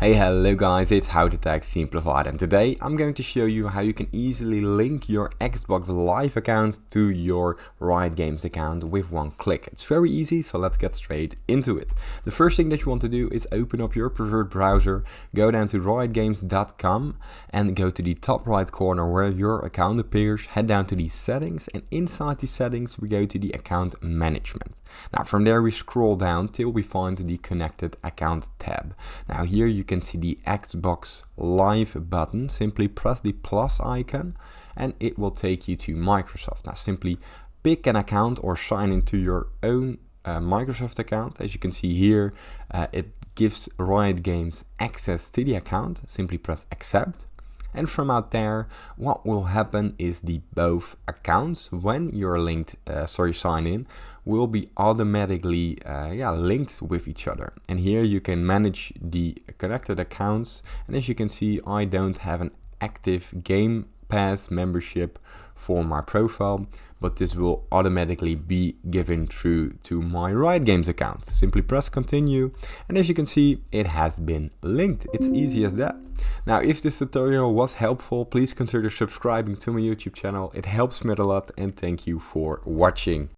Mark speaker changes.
Speaker 1: Hey, hello guys, it's How to Tech Simplified, and today I'm going to show you how you can easily link your Xbox Live account to your Riot Games account with one click. It's very easy, so let's get straight into it. The first thing that you want to do is open up your preferred browser, go down to riotgames.com and go to the top right corner where your account appears, head down to the settings, and inside the settings we go to the account management. Now from there we scroll down till we find the connected account tab. Now here you can see the Xbox Live button. Simply press the plus icon and it will take you to Microsoft. Now simply pick an account or sign into your own Microsoft account. As you can see here, it gives Riot Games access to the account. Simply press accept. And from out there, what will happen is the both accounts, when you're sign in, will be automatically linked with each other. And here you can manage the connected accounts. And as you can see, I don't have an active Game Pass membership for my profile, but this will automatically be given through to my Riot Games account. Simply press continue, and as you can see, it has been linked. It's easy as that. Now, if this tutorial was helpful, please consider subscribing to my YouTube channel. It helps me a lot, and thank you for watching.